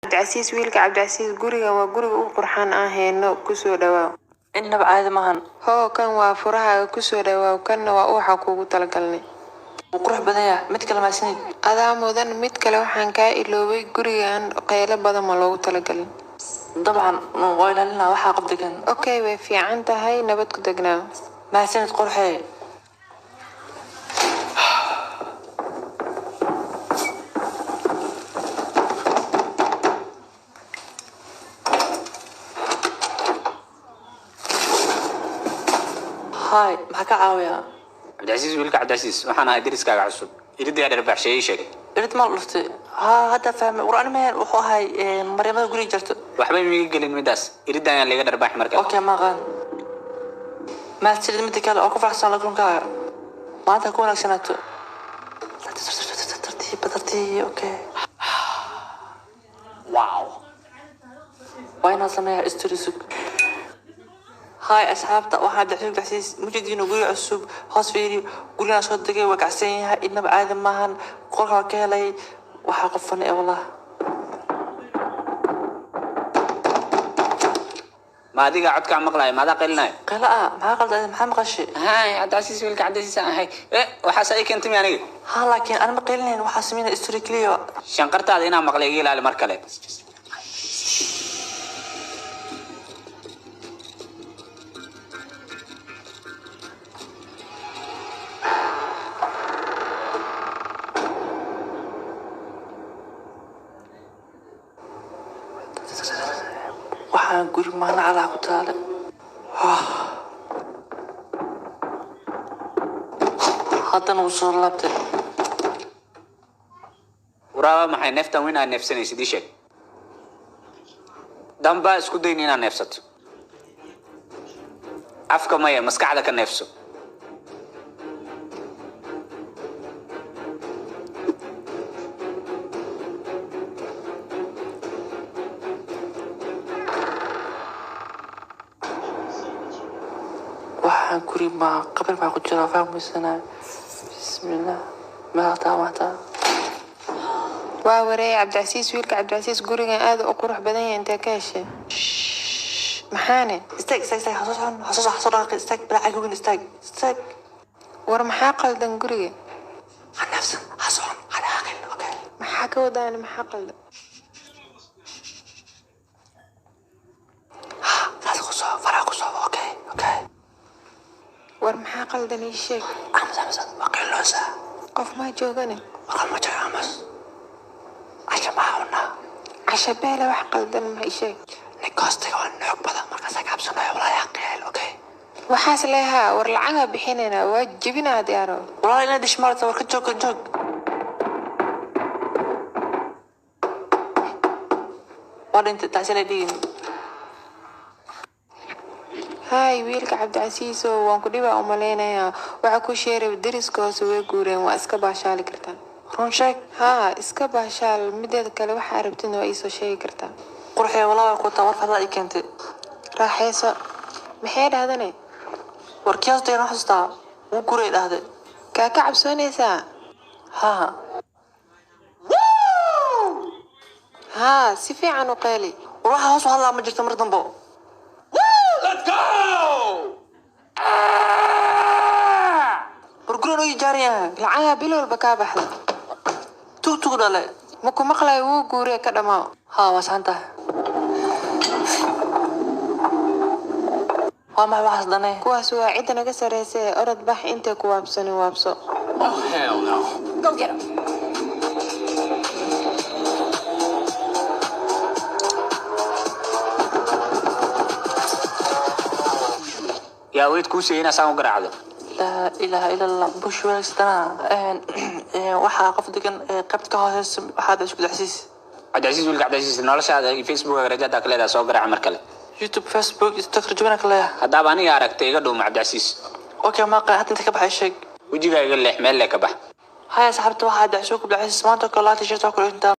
عبدالعزيز ويلك عبدالعزيز قرية وقرية وقرحان هينو كسو دواو إنه بعد ماهن هو كان وافرها كسو دواو وكان وأوحا كوكو تلقلني وقروح بدايا متكلم مع سنين هذا مودان متكلم وحان كايلوبي قرية قيلة بدا ما لوgu تلقلني طبعا ويلا لنا وحا قبدكن اوكي وفي عنتا هاي نبتكو دقناو مع سنة قرحي هاي محكا عاوية عبدالعزيز ويلك عبدالعزيز waxaan deriskaaga cusub iridii dheer baxshay sheeg irid ma luftay hada fahmay waraan meel wuxuu ahay mareemada guriga jirto waxba miiga galin midaas iridii ayaan laga dharbax markaa okay ma qaan ma tirid mid kale oo ku faraxsan la kulanka maanta ku wanaagsanaato tartiib okay wow wayna sameeyaa isturisuk هاي أصحابتا واحد دحين قحسيس مجدين وقولي عصوب خاص فيري قولي أنا صدقي وقعسينها إنما بعد ماهن قولها كهلي وحاقفني إيه والله ما ديك عدك عم مقلاي ما دا قلنا قلا ما قلت أنا محمد قشي هاي عبدالعزيز ويلك عبدالعزيز هاي إيه وحاسايك أنت يعني ها لكن أنا مقيلين وحاسمين استوريكليو شنقرت هذا هنا مقلاي لا المركلة waxaan guri maana calaa ku taale haddana wuu soo laabtay waraaba maxay neeftan weyn aad neefsanaysid ii sheeg damba isku dayn inaad neefsato afka maya maskaxda ka neefso waxaan guri ma qabri baa ku jira fahmaysana bismillah maata waa wareey عبدالعزيز ويلك عبدالعزيز قرية aad u qurux badan yahay inta ka heshay maxaane استاك حصل استاك بلا عقوق استاك war maxaa qaldan guriga عن نفسك حصل على عقل اوكي maxaa ka wadaan maxaa qaldan لازم خصوصا فرع خصوصا اوكي war maxaa qaldan ii sheeg أمس وقيل لوسا qof ma joogane وقال ما جاي أمس عشان ما عونا casha beela wax qaldan ma ii sheeg نكوستي ونوك بدل مركز كابسون ولا يقيل اوكي waxaas leeyahaa war lacaga bixinayna waa jebinaa diyaaro والله إنا ديش مرة ورك جوك ولا أنت تعسل دين هاي ويلك عبدالعزيز waan ku dhibaa umaleynaya waxa ku sheeray deriska hoose way guureen waa iska baashaali kartaa رون شيك ها iska baashaal mideeda kale waxa rabtina waa isoo sheegi kartaa قرحي والله كنت أورك هذا كنت raaxayso maxay dhahdane وركياس دينا حستا وقري هذا kaa ka cabsoonaysaa ها ها si fiican u qeeli وراح هوس هلا ما جرت مرة ضمبو let's go ورقولوا يجي جاريها lacaga bil walba kaa baxda توك دالي maku maqlay wuu guuree ka dhamaa ها واسعنته وما واحد دني kuwaas waa cidda naga sareysa ee orod bax intay ku waabsanin waabso oh hell no go get him يا ويد كوسي هنا سامو قرعده لا إله إلا الله بوش ولا استنا وحا قفدك قبتك هذا هذا شو بالحسيس عبدالعزيز ويلك عبدالعزيز noloshaada Facebook rajada kaleeda soo garac mar kale يوتيوب فيسبوك استخرج منك لا hadaba aniga aragtay iga dhuum Cabdilcasiis اوكي ما قاعد انت كبح شيء wajiga iga leex meel ka bax هاي صاحبتي واحد عشوك بالعسيس ما انت كلاتي شرطك انت